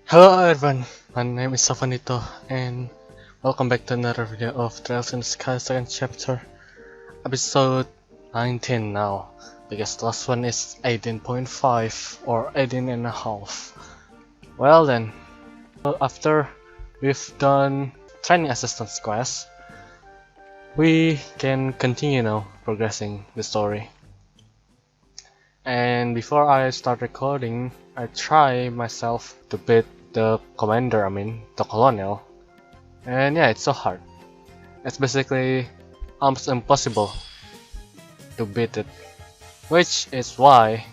Hello everyone, my name is Shafwan and welcome back to another video of Trails in the Sky second chapter, episode 19 now, because the last one is 18.5 or 18 and a half. Well then, after we've done training assistance quest, we can continue now progressing the story. And before I start recording, I try myself to beat the commander, the colonel. And yeah, it's so hard. It's basically almost impossible to beat it. Which is why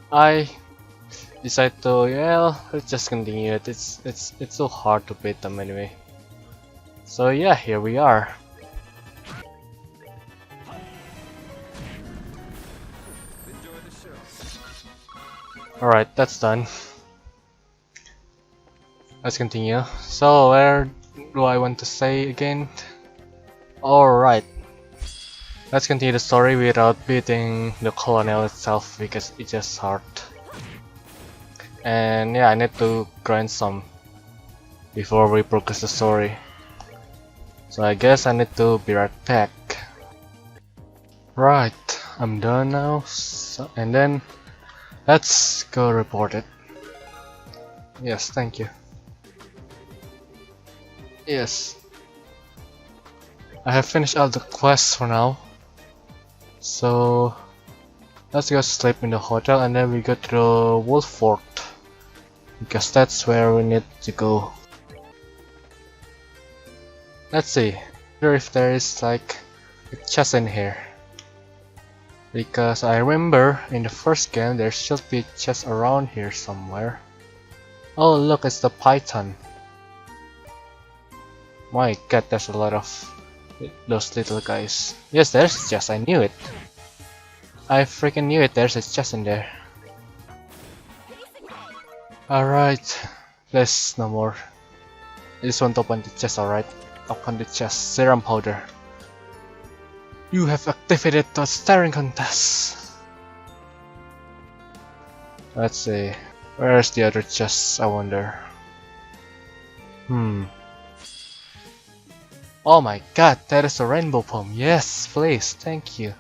I decided to, let's just continue it. It's so hard to beat them anyway. So yeah, here we are. Alright, that's done. Let's continue. So, where do I want to say again? Alright. Let's continue the story without beating the colonel itself because it's just hard. And yeah, I need to grind some before we progress the story. So I guess I need to be right back. Right, I'm done now. And then let's go report it. Yes, thank you. Yes. I have finished all the quests for now. So let's go sleep in the hotel and then we go to the Wolf Fort. Because that's where we need to go. Let's see. I wonder if there is like a chest in here. Because I remember in the first game there should be a chest around here somewhere. Oh look, it's the python. My god, there's a lot of those little guys. Yes, there's a chest, I knew it. I freaking knew it, there's a chest in there. Alright, there's no more. I just want to open the chest, alright. Open the chest, serum powder. You have activated the staring contest. Let's see. Where's the other chest, I wonder. Oh my god, that is a rainbow poem. Yes, please, thank you.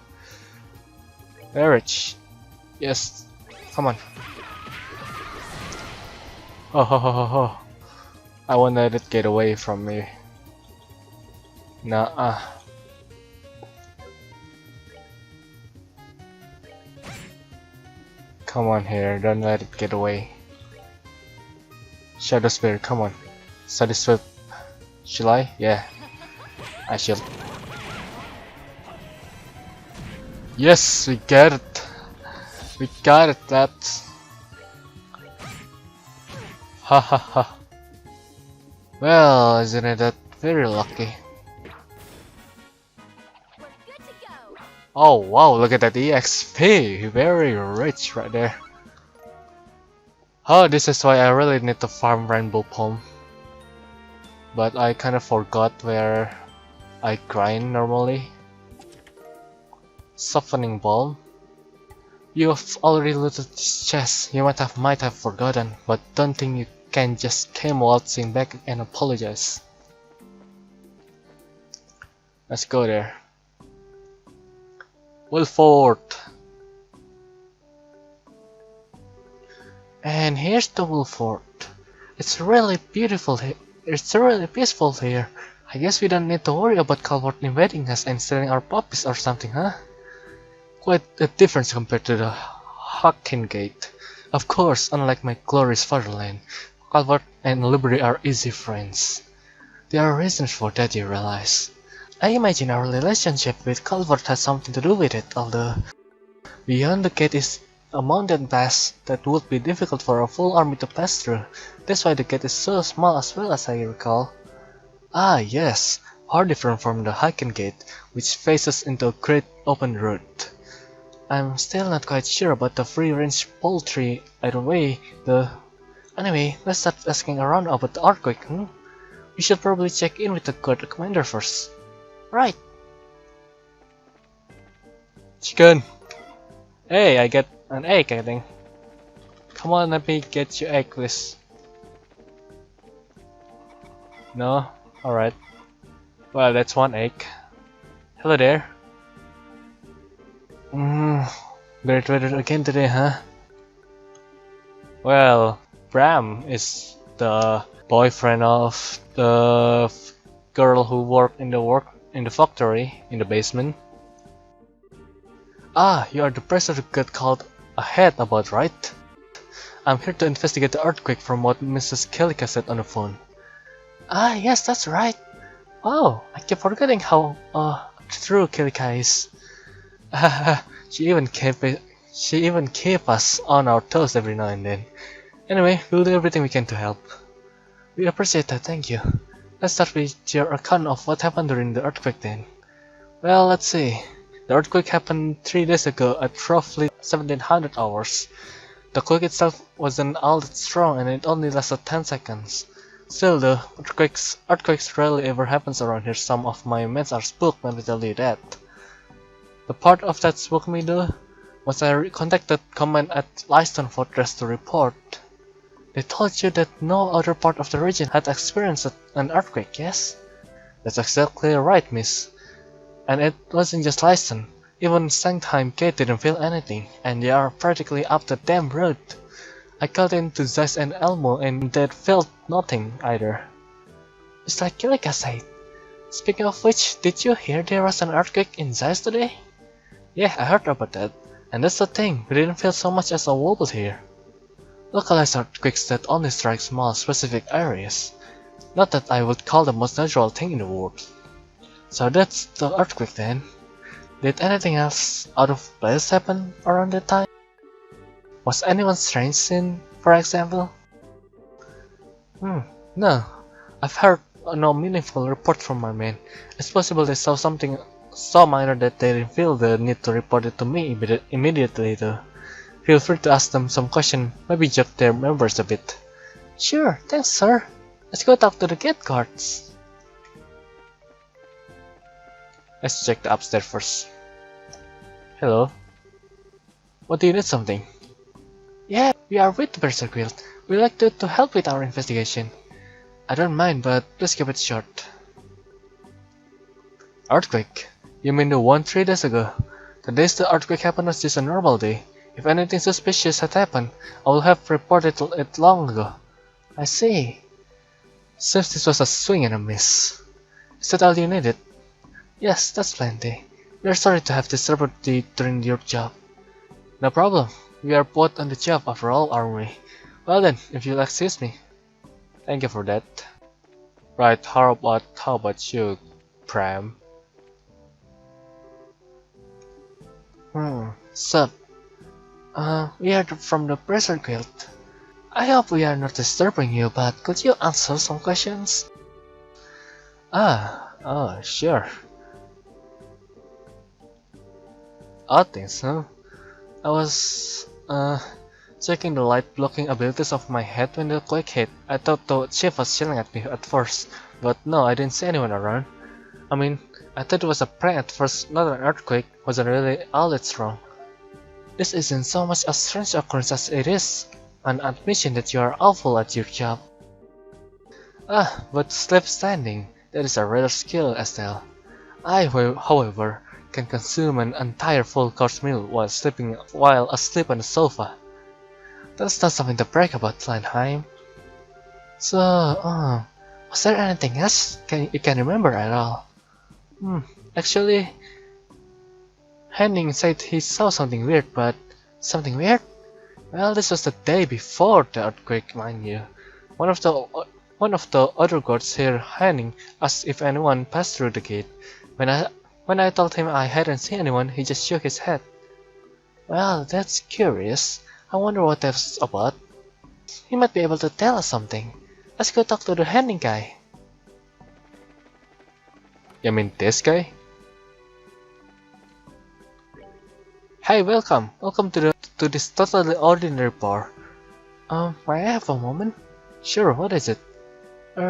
Marriage. Yes, come on. Oh ho ho ho ho. I won't let it get away from me. Nah. Come on here, don't let it get away. Shadow Spirit, come on. Satisfied. Shall I? Yeah. I shall. Yes, we got it. We got it, that. Ha ha ha. Well, isn't it that very lucky? Oh wow, look at that EXP! Very rich right there. Oh, this is why I really need to farm Rainbow Poem. But I kinda forgot where I grind normally. Softening Balm. You have already looted this chest. You might have forgotten, but don't think you can just come waltzing back and apologize. Let's go there. Wolf Fort. And here's the Wolf Fort. It's really beautiful here. It's really peaceful here. I guess we don't need to worry about Calvert invading us and stealing our puppies or something, huh? Quite a difference compared to the Hawken Gate. Of course, unlike my glorious fatherland, Calvert and Liberty are easy friends. There are reasons for that, you realize. I imagine our relationship with Calvert has something to do with it, although beyond the gate is a mountain pass that would be difficult for a full army to pass through. That's why the gate is so small as well, as I recall. Ah yes, far different from the Hawken Gate, which faces into a great open road. I'm still not quite sure about the free-range poultry either way, Anyway, let's start asking around about the earthquake, We should probably check in with the guard commander first. Right. Chicken! Hey, I get an egg, I think. Come on, let me get you egg, please. No? Alright. Well, that's one egg. Hello there. Great weather again today, huh? Well, Bram is the boyfriend of the girl who worked in the factory in the basement. Ah, you are the person who got called ahead about, right? I'm here to investigate the earthquake from what Mrs. Kelika said on the phone. Ah, yes, that's right. Oh, I keep forgetting how true Kelika is. she even kept us on our toes every now and then. Anyway, we'll do everything we can to help. We appreciate that, thank you. Let's start with your account of what happened during the earthquake then. Well, let's see. The earthquake happened 3 days ago at roughly 1700 hours. The quake itself wasn't all that strong and it only lasted 10 seconds. Still though, earthquakes rarely ever happens around here. Some of my mates are spooked when we tell you that. The part of that spooked me though was I contacted command at Lyston Fortress to report. They told you that no other part of the region had experienced an earthquake, yes? That's exactly right, miss. And it wasn't just Lyston. Even Sanktheim Gate didn't feel anything, and they are practically up the damn road. I got into Zeiss and Elmo and they felt nothing either. It's like Kilika said. Speaking of which, did you hear there was an earthquake in Zeiss today? Yeah, I heard about that. And that's the thing, we didn't feel so much as a wobble here. Localized earthquakes that only strike small specific areas. Not that I would call the most natural thing in the world. So that's the earthquake then. Did anything else out of place happen around that time? Was anyone strange seen, for example? No. I've heard no meaningful report from my men. It's possible they saw something so minor that they didn't feel the need to report it to me immediately though. Feel free to ask them some question, maybe jog their memories a bit. Sure, thanks sir. Let's go talk to the gate guards. Let's check the upstairs first. Hello. What do you need something? Yeah, we are with the Berserk Guild. We'd like to help with our investigation. I don't mind, but please keep it short. Earthquake? You mean the one 3 days ago? The days the earthquake happened was just a normal day. If anything suspicious had happened, I would have reported it long ago. I see. Seems this was a swing and a miss. Is that all you needed? Yes, that's plenty. We are sorry to have disturbed you during your job. No problem. We are both on the job after all, aren't we? Well then, if you'll excuse me. Thank you for that. Right, how about you, Pram? Sup? We are from the Berserk Guild. I hope we are not disturbing you, but could you answer some questions? Sure. Odd things, huh? I was, checking the light blocking abilities of my head when the quake hit. I thought the chief was yelling at me at first, but no, I didn't see anyone around. I mean, I thought it was a prank at first, not an earthquake. Wasn't really all that strong. This isn't so much a strange occurrence as it is an admission that you are awful at your job. But sleep standing, that is a rare skill, Estelle. I, however, can consume an entire full-course meal while asleep on the sofa. That's not something to brag about, Kleinheim. So, was there anything else you can remember at all? Actually, Henning said he saw something weird, but something weird? Well, this was the day before the earthquake, mind you. One of the other guards here, Henning, asked if anyone passed through the gate. When I told him I hadn't seen anyone, he just shook his head. Well, that's curious. I wonder what that's about. He might be able to tell us something. Let's go talk to the Henning guy. You mean this guy? Hey, welcome to this totally ordinary bar. May I have a moment? Sure, what is it?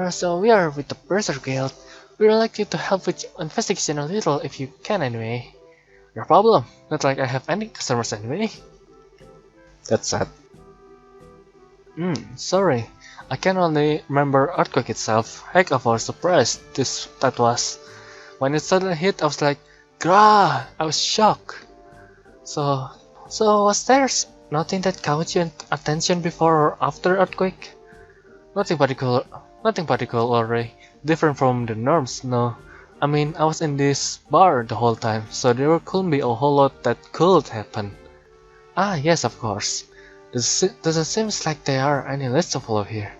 So we are with the Berserk Guild. We would like you to help with investigation a little if you can anyway. No problem, not like I have any customers anyway. That's sad. Sorry. I can only remember earthquake itself. Heck of a surprise that was. When it suddenly hit, I was like, grah! I was shocked. So, was there nothing that caught your attention before or after earthquake? Nothing particular, nothing particularly different from the norms, no. I mean, I was in this bar the whole time, so there couldn't be a whole lot that could happen. Ah, yes, of course. Doesn't seem like there are any lists to follow here.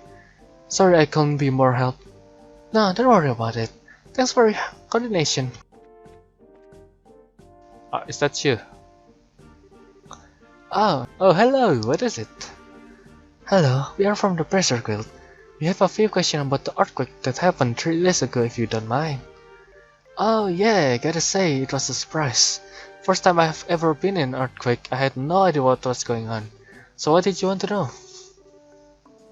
Sorry I couldn't be more help. No, don't worry about it. Thanks for your coordination. Is that you? Oh, hello, what is it? Hello, we are from the Pressure Guild. We have a few questions about the earthquake that happened 3 days ago if you don't mind. Oh yeah, gotta say, it was a surprise. First time I've ever been in an earthquake, I had no idea what was going on. So what did you want to know?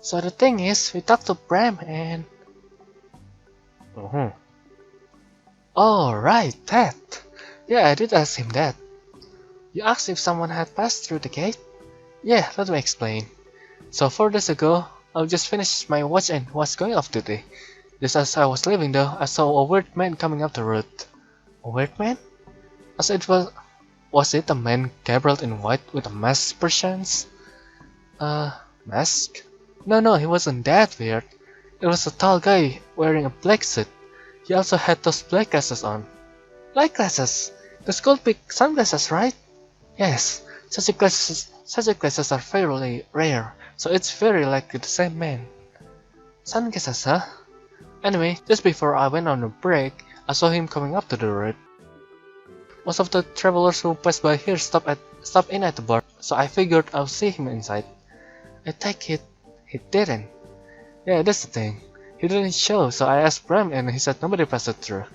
So the thing is, we talked to Bram and... Oh right, that! Yeah, I did ask him that. You asked if someone had passed through the gate? Yeah, let me explain. So 4 days ago, I just finished my watch and was going off duty. Just as I was leaving though, I saw a weird man coming up the road. A weird man? As it was it a man gabled in white with a mask perchance? Mask? No, he wasn't that weird. It was a tall guy wearing a black suit. He also had those black glasses on. Black glasses? Those gold big sunglasses, right? Yes, such glasses are fairly rare, so it's very likely the same man. Sunglasses, huh? Anyway, just before I went on a break, I saw him coming up to the road. Most of the travelers who pass by here stop in at the bar, so I figured I'll see him inside. I take it, he didn't. Yeah, that's the thing. He didn't show, so I asked Bram and he said nobody passed it through.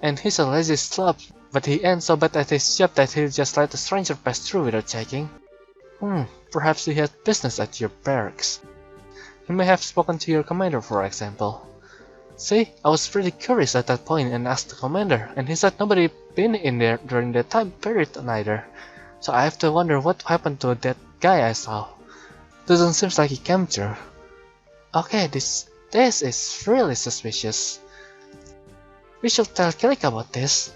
And he's a lazy slob, but he ain't so bad at his job that he'll just let a stranger pass through without checking. Perhaps he had business at your barracks. He may have spoken to your commander, for example. See, I was pretty curious at that point and asked the commander, and he said nobody been in there during the time period neither. So I have to wonder what happened to that guy I saw. Doesn't seem like he came through. Okay, this is really suspicious. We should tell Kilik about this.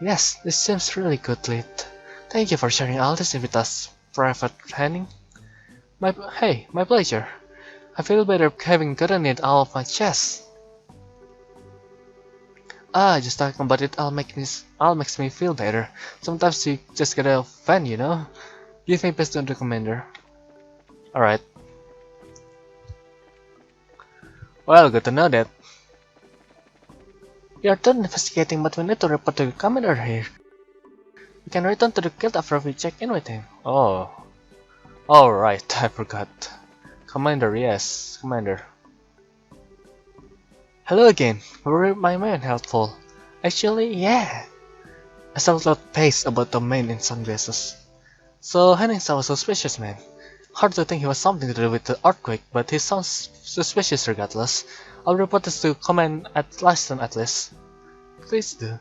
Yes, this seems really good lead. Thank you for sharing all this with us, Private Henning. My pleasure. I feel better having gotten it all off my chest. Just talking about it all makes me feel better. Sometimes you just gotta vent, you know? Give me best to the commander. Alright. Well, good to know that. We are done investigating, but we need to report to the commander here. We can return to the guild after we check in with him. Oh. Alright, I forgot. Commander, yes, commander. Hello again. Were my man helpful? Actually, yeah. I saw a lot paced about the man in sunglasses. So Hennings was a suspicious man. Hard to think he was something to do with the earthquake, but he sounds suspicious regardless. I'll report this to command at Lyston at least. Please do.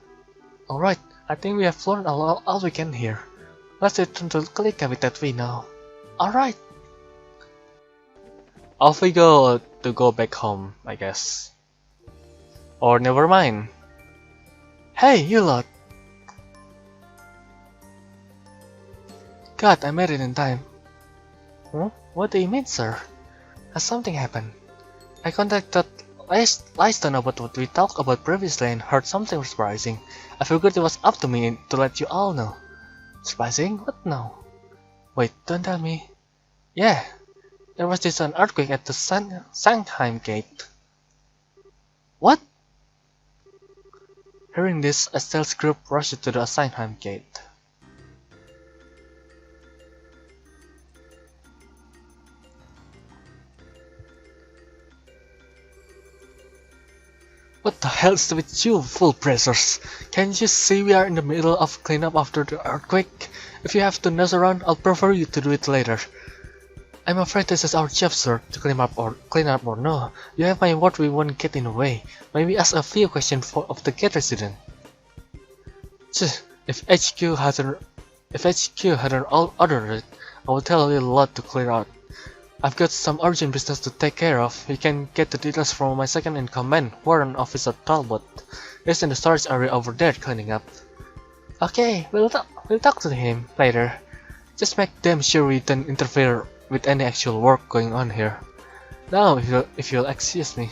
Alright, I think we have learned all we can here. Let's return to Kalika with that we know. Alright. Off we go to go back home, I guess. Or never mind. Hey, you lot! God, I made it in time. Huh? What do you mean, sir? Has something happened? I contacted Lyston about what we talked about previously and heard something surprising. I figured it was up to me to let you all know. Surprising? What now? Wait, don't tell me. Yeah, there was this an earthquake at the Sankheim gate. What? Hearing this, a stealth group rushed to the Sankheim gate. What the hell is with you, full pressers? Can't you see we are in the middle of cleanup after the earthquake? If you have to nose around, I'll prefer you to do it later. I'm afraid this is our job, sir, to clean up or no. You have my word we won't get in the way. Maybe ask a few questions of the gate resident. If HQ hadn't ordered it, I would tell a little lot to clear out. I've got some urgent business to take care of. You can get the details from my second in command, Warrant Officer Talbot. He's in the storage area over there cleaning up. Okay, we'll talk to him later. Just make damn sure we don't interfere with any actual work going on here. Now, if you'll excuse me.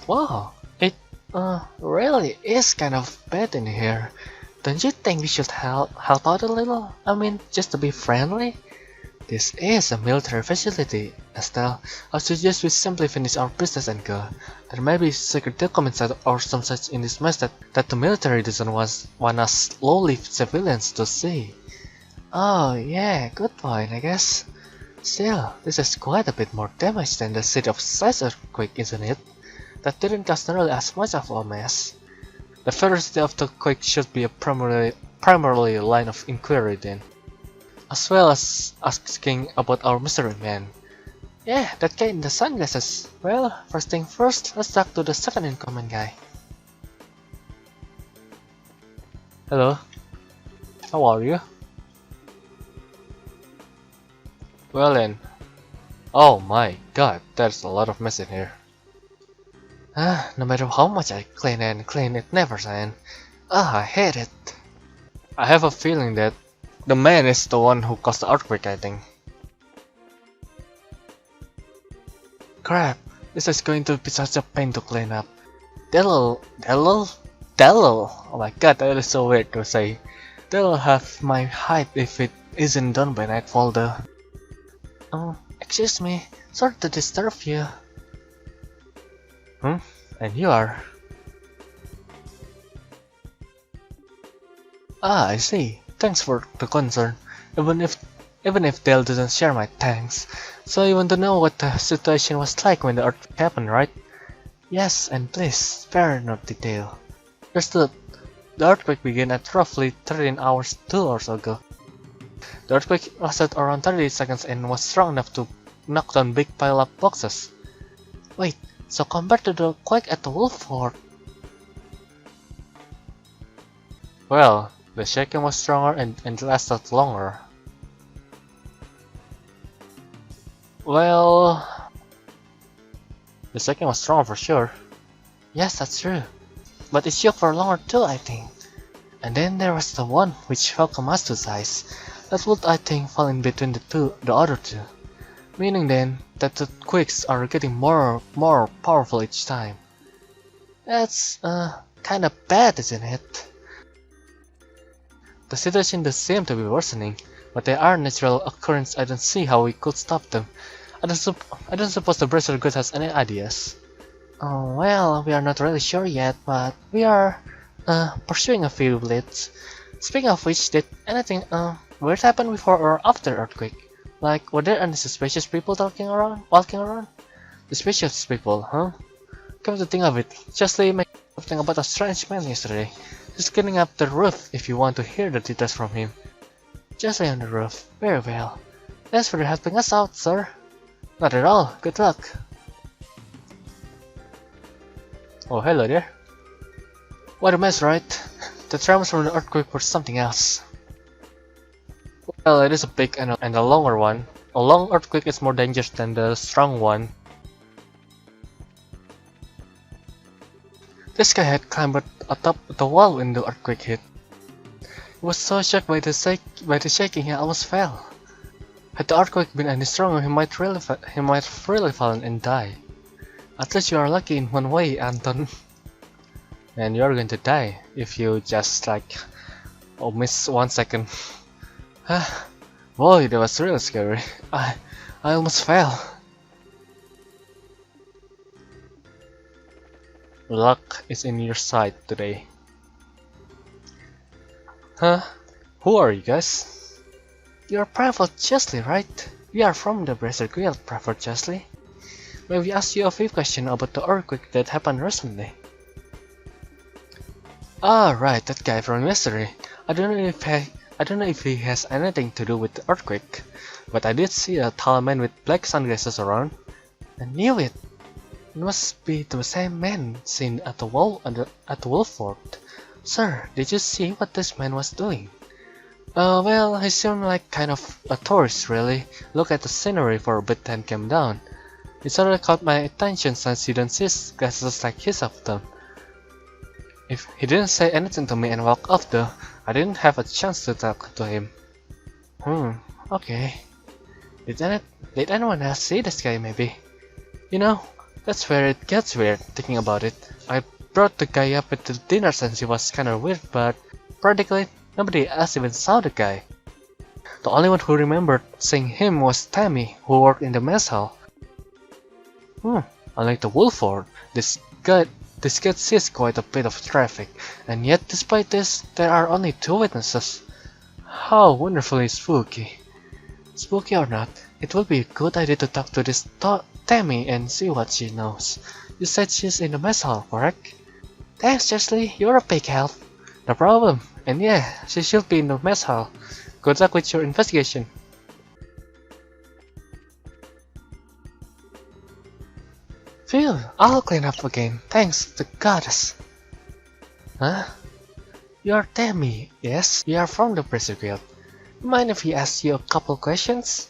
Wow, it really is kind of bad in here. Don't you think we should help out a little? I mean, just to be friendly? This is a military facility, Estelle. I suggest we simply finish our business and go. There may be secret documents or some such in this mess that the military doesn't want us lowly civilians to see. Oh yeah, good point, I guess. Still, this is quite a bit more damage than the city of size earthquake, isn't it? That didn't cause nearly as much of a mess. The ferocity of the quake should be a primarily line of inquiry then, as well as asking about our mystery man. Yeah, that guy in the sunglasses. Well, first thing first, let's talk to the second in command guy. Hello. How are you? Well then. Oh my god, there's a lot of mess in here. No matter how much I clean and clean, it never ends. I hate it. I have a feeling that the man is the one who caused the earthquake, I think. Crap, this is going to be such a pain to clean up. They'll, oh my god, that is so weird to say. They'll have my height if it isn't done by nightfall though. Excuse me, sorry to disturb you. And you are? Ah, I see. Thanks for the concern. Even if Dale doesn't share my thanks. So you want to know what the situation was like when the earthquake happened, right? Yes, and please spare no detail. Understood. The earthquake began at roughly 13 hours 2 hours ago. The earthquake lasted around 30 seconds and was strong enough to knock down big pile of boxes. Wait, so compared to the quake at the Wolf Fort? Well, the shaking was stronger and lasted longer. Well, the shaking was stronger for sure. Yes, that's true. But it shook for longer too, I think. And then there was the one which fell us to size. That would, I think, fall in between the other two. Meaning then that the quakes are getting more powerful each time. That's kinda bad, isn't it? The situation does seem to be worsening, but they are natural occurrences. I don't see how we could stop them. I don't suppose the Bracer God has any ideas. Oh well, we are not really sure yet, but we are pursuing a few leads. Speaking of which, did anything weird happen before or after earthquake? Like, were there any suspicious people walking around? Suspicious people, huh? Come to think of it, Chesley made something about a strange man yesterday. He's cleaning up the roof if you want to hear the details from him. Chesley on the roof. Very well. Thanks for helping us out, sir. Not at all. Good luck. Oh, hello there. What a mess, right? The tremors from the earthquake were something else. Well, it is a big and a longer one. A long earthquake is more dangerous than the strong one. This guy had climbed atop the wall when the earthquake hit. He was so shocked by the shaking he almost fell. Had the earthquake been any stronger, he might have really fallen and die. At least you are lucky in one way, Anton. And you are going to die if you just miss 1 second. Boy, that was really scary. I almost fell. Luck is in your side today. Huh? Who are you guys? You're Private Chesley, right? We are from the Bracer Guild, Private Chesley. May we ask you a few questions about the earthquake that happened recently? Ah, right, that guy from yesterday. I don't know if he has anything to do with the earthquake, but I did see a tall man with black sunglasses around. I knew it. It must be the same man seen at the wall at the Wolford. Sir, did you see what this man was doing? Well, he seemed like kind of a tourist, really. Look at the scenery for a bit and came down. It sort of caught my attention since you don't see glasses like his often. If he didn't say anything to me and walk off though, I didn't have a chance to talk to him. Okay. Did anyone else see this guy maybe? You know, that's where it gets weird, thinking about it. I brought the guy up at the dinner since he was kinda weird, but practically nobody else even saw the guy. The only one who remembered seeing him was Tammy, who worked in the mess hall. Unlike the Wolford, this kid sees quite a bit of traffic, and yet despite this, there are only 2 witnesses. How wonderfully spooky. Spooky or not, it would be a good idea to talk to this Tammy and see what she knows. You said she's in the mess hall, correct? Thanks, Chesley, you're a big help. No problem, and yeah, she should be in the mess hall. Good luck with your investigation. Phew, I'll clean up again, thanks to goddess. Huh? You're Tammy, yes? You are from the Prison Guild. Mind if he asks you a couple questions?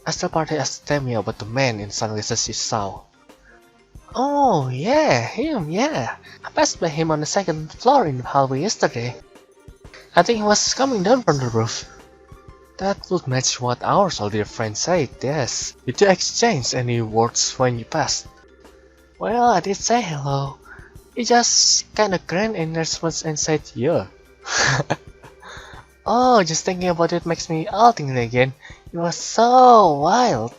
As the party asked Tammy about the man in sunglasses you saw. Oh, yeah, him, yeah. I passed by him on the 2nd floor in the hallway yesterday. I think he was coming down from the roof. That would match what our soldier friend said, yes. Did you exchange any words when you passed? Well, I did say hello. He just kinda grinned in response and said, yeah. Oh, just thinking about it makes me all tingly again. It was so wild.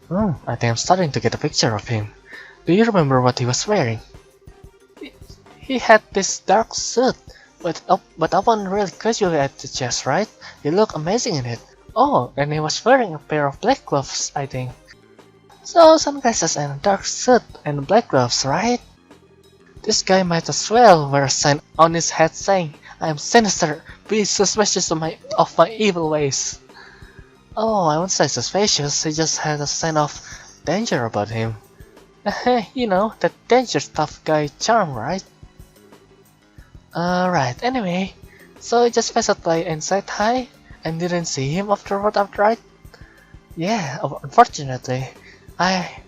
I think I'm starting to get a picture of him. Do you remember what he was wearing? He had this dark suit, but open really casually at the chest, right? He looked amazing in it. Oh, and he was wearing a pair of black gloves, I think. So, sunglasses and a dark suit and black gloves, right? This guy might as well wear a sign on his head saying, I am sinister, be suspicious of my evil ways. Oh, I won't say suspicious, he just had a sign of danger about him. You know, that dangerous tough guy charm, right? Right, anyway, so I just passed by and said hi, and didn't see him afterward, right? Yeah, unfortunately, I,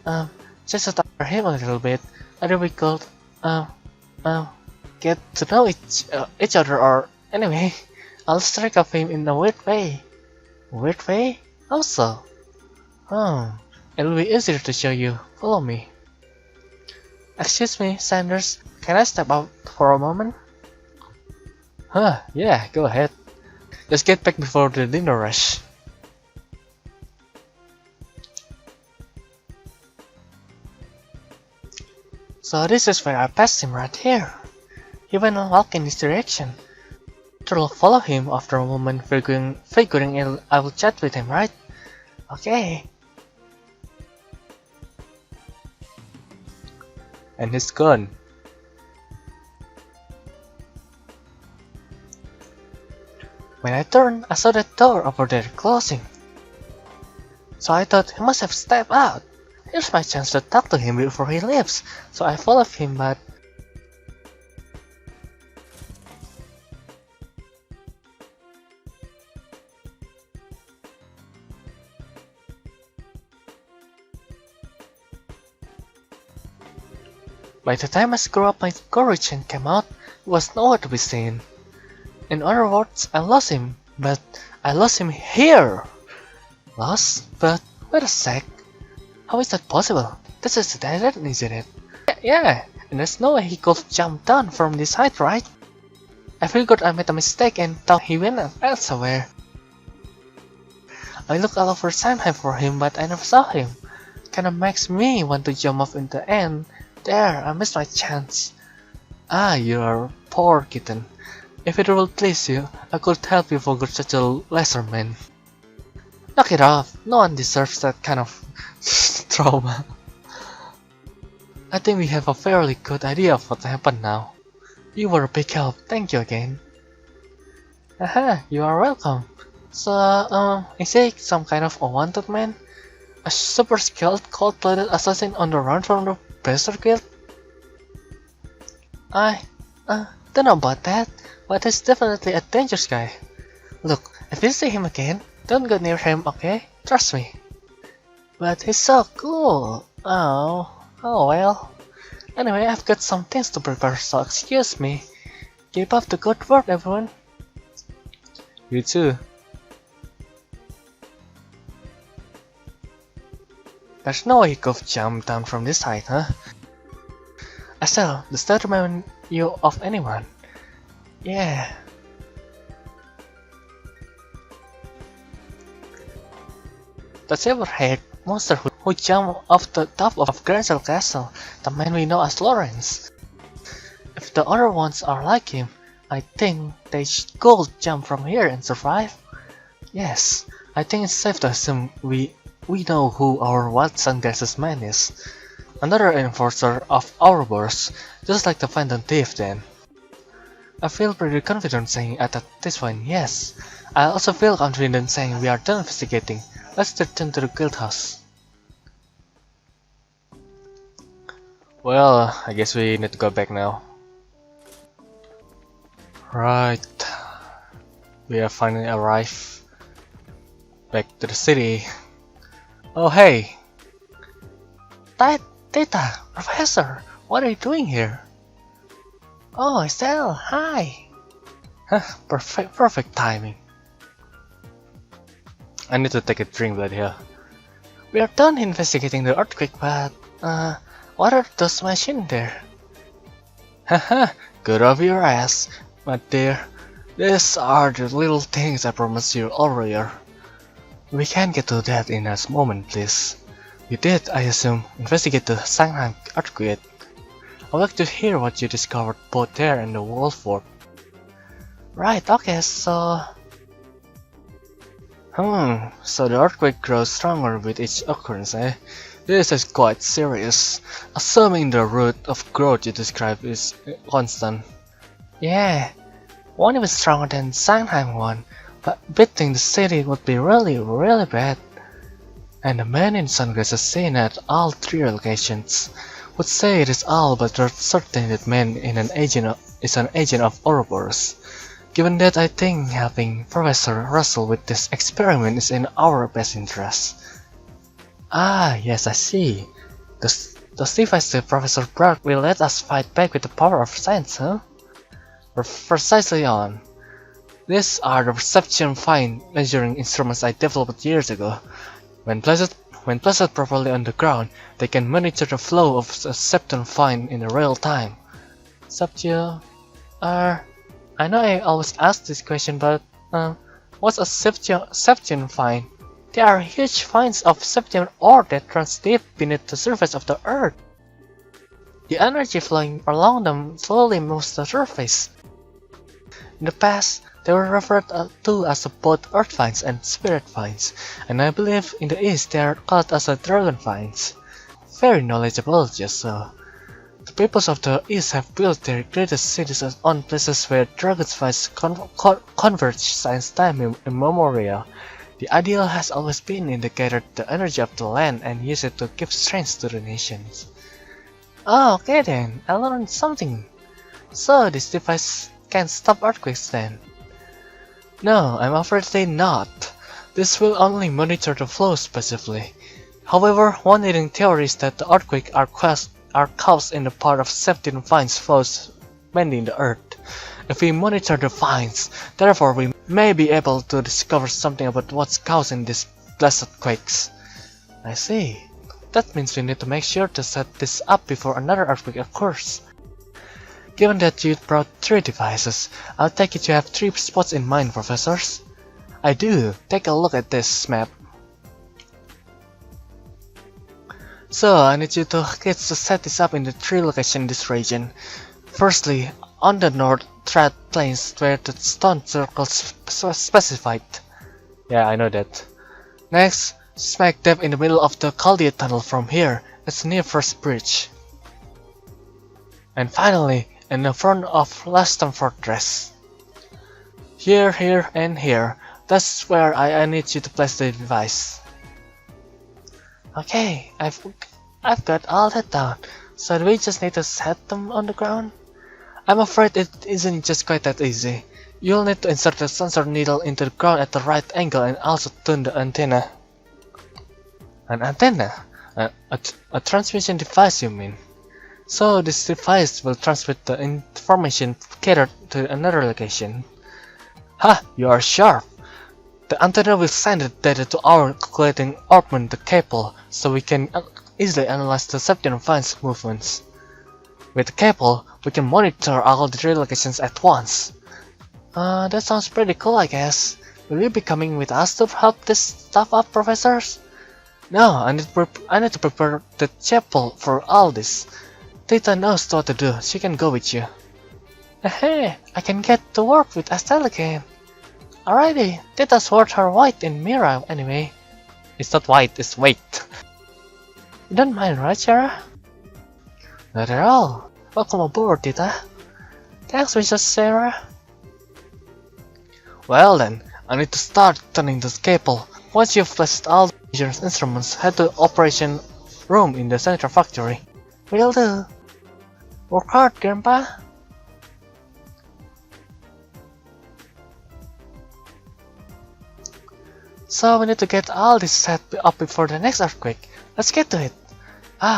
just after him a little bit, either we could, get to know each other or, anyway, I'll strike of him in a weird way. Weird way? How so? It'll be easier to show you. Follow me. Excuse me, Sanders, can I step out for a moment? Yeah, go ahead. Just get back before the dinner rush. So this is where I passed him right here. He went and walked in this direction. I'll follow him after a moment, figuring I will chat with him, right? Okay. And he's gone. When I turned, I saw that door over there closing. So I thought he must have stepped out. Here's my chance to talk to him before he leaves. So I followed him, but by the time I screwed up my courage and came out, he was nowhere to be seen. In other words, I lost him, but I lost him here! Lost? But wait a sec. How is that possible? This is the dead end, isn't it? Yeah, and there's no way he could jump down from this height, right? I figured I made a mistake and thought he went elsewhere. I looked all over Sandheim for him, but I never saw him. Kinda makes me want to jump off in the end. There, I missed my chance. Ah, you are poor kitten. If it will please you, I could help you forget such a lesser man. Knock it off, no one deserves that kind of trauma. I think we have a fairly good idea of what happened now. You were a big help, thank you again. Aha, you are welcome. So, is he some kind of a wanted man? A super skilled, cold-blooded assassin on the run from the Blaster Guild? I don't know about that, but he's definitely a dangerous guy. Look, if you see him again, don't go near him, okay? Trust me. But he's so cool. Oh well. Anyway, I've got some things to prepare, so excuse me. Keep up the good work, everyone. You too. There's no way you could jump down from this height, huh? Estelle, does that remind you of anyone? Yeah. The silver-haired monster who jumped off the top of Grancel Castle, the man we know as Lawrence. If the other ones are like him, I think they could jump from here and survive. Yes, I think it's safe to assume we know who our Wild Sunglasses man is. Another enforcer of Ouroboros, just like the Phantom Thief then. I feel pretty confident saying at this point, yes. I also feel confident saying we are done investigating. Let's return to the guild house. Well, I guess we need to go back now. Right. We have finally arrived back to the city. Oh hey! Tata, Professor, what are you doing here? Oh, Estelle, hi! Huh, perfect timing. I need to take a drink blood here. We are done investigating the earthquake, but what are those machines there? Haha, good of your ass, my dear. These are the little things I promised you earlier. We can get to that in a moment, please. You did, I assume, investigate the Shanghai earthquake. I'd like to hear what you discovered both there and the Wolford. Right, okay, so... so the earthquake grows stronger with each occurrence, eh? This is quite serious, assuming the rate of growth you describe is constant. Yeah, one even stronger than Shanghai one, but beating the city would be really bad. And the man in sunglasses seen at all three locations would say it is all but certain that man is an agent of Ouroboros. Given that, I think helping Professor Russell with this experiment is in our best interest. Ah, yes, I see. Those devices Professor Bragg will let us fight back with the power of science, huh? Precisely on. These are the perception fine measuring instruments I developed years ago. When placed properly on the ground, they can monitor the flow of a septon fine in real time. I know I always ask this question, but what's a septon fine? They are huge fines of septon ore that runs deep beneath the surface of the earth. The energy flowing along them slowly moves the surface. In the past, they were referred to as both earth vines and spirit vines, and I believe in the East they are called as dragon vines. Very knowledgeable, just so. The peoples of the East have built their greatest cities on places where dragon vines converge since time immemorial. The ideal has always been to gather the energy of the land and use it to give strength to the nations. Oh, okay then, I learned something. So this device can stop earthquakes then? No, I'm afraid not. This will only monitor the flow specifically. However, one leading theory is that the earthquakes are caused in the part of septon vines flows mending the earth. If we monitor the vines, therefore we may be able to discover something about what's causing these blessed quakes. I see. That means we need to make sure to set this up before another earthquake occurs. Given that you brought 3 devices, I'll take it you have 3 spots in mind, professors. I do. Take a look at this map. So, I need you to set this up in the 3 locations in this region. Firstly, on the north threat plains where the stone circles specified. Yeah, I know that. Next, smack dab in the middle of the Chaldean tunnel from here. It's near first bridge. And finally, in the front of Laston Fortress. Here, and here. That's where I need you to place the device. Okay, I've got all that down. So do we just need to set them on the ground? I'm afraid it isn't just quite that easy. You'll need to insert the sensor needle into the ground at the right angle and also tune the antenna. An antenna? A transmission device, you mean? So this device will transmit the information catered to another location. Ha! You are sharp! The antenna will send the data to our calculating augment the cable so we can easily analyze the Septian Vine's movements. With the cable, we can monitor all the relocations at once. That sounds pretty cool, I guess. Will you be coming with us to help this stuff up, professors? No, I need to prepare the chapel for all this. Tita knows what to do, she can go with you. Hey, I can get to work with Estelle again. Alrighty, Tita's worth her white in Mira anyway. It's not white, it's weight. You don't mind, right, Shara? Not at all. Welcome aboard, Tita. Thanks, Mrs. Sarah. Well then, I need to start turning this cable. Once you've placed all the major instruments, head to the operation room in the central factory. Will do. Work hard, Grandpa. So we need to get all this set up before the next earthquake. Let's get to it.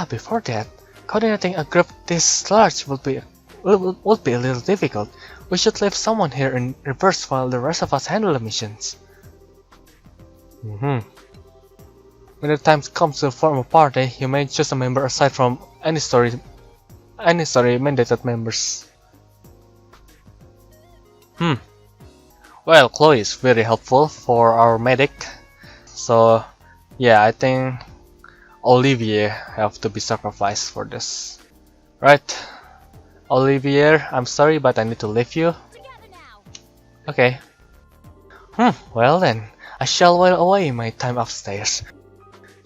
Before that, coordinating a group this large would be a little difficult. We should leave someone here in reverse while the rest of us handle the missions. When the time comes to form a party, you may choose a member aside from any story mandated members. Well, Chloe is very helpful for our medic, so yeah, I think Olivier have to be sacrificed for this. Right, Olivier, I'm sorry, but I need to leave you. Okay. Well then, I shall while away my time upstairs.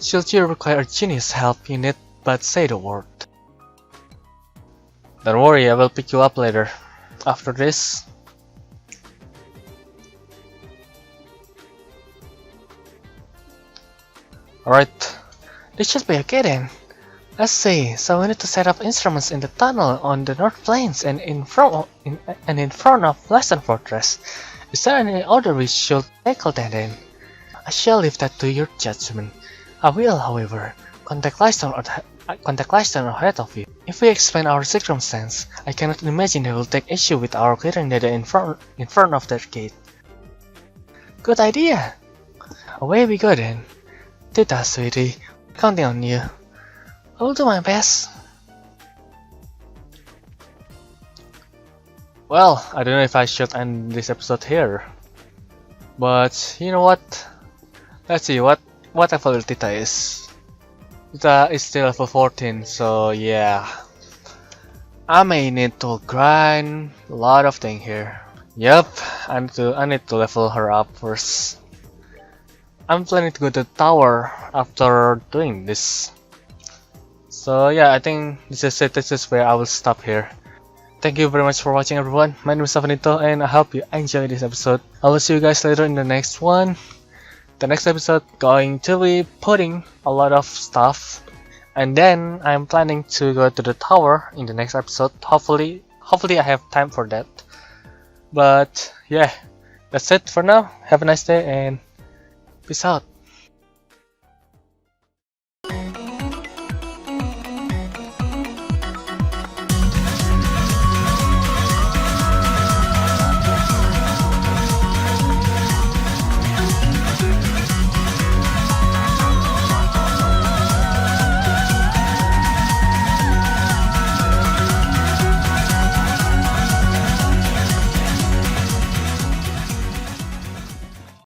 Should you require genius help, you need but say the word. Don't worry, I will pick you up later. After this. Alright, this should be okay then. Let's see, so we need to set up instruments in the tunnel on the North Plains and in front of Western Fortress. Is there any order we should tackle that in? I shall leave that to your judgment. I will, however, contact Lyston ahead of you. If we explain our circumstance, I cannot imagine they will take issue with our clearing data in front of their gate. Good idea! Away we go then. Tita, sweetie, counting on you. I will do my best. Well, I don't know if I should end this episode here, but you know what? Let's see what level Tita is. Tita is still level 14, so yeah. I may need to grind a lot of things here. Yep, I need to level her up first. I'm planning to go to the tower after doing this. So yeah, I think this is it. This is where I will stop here. Thank you very much for watching, everyone. My name is Savanito, and I hope you enjoyed this episode. I will see you guys later in the next one. The next episode going to be putting a lot of stuff, and then I'm planning to go to the tower in the next episode. Hopefully I have time for that. But yeah, that's it for now. Have a nice day and peace out.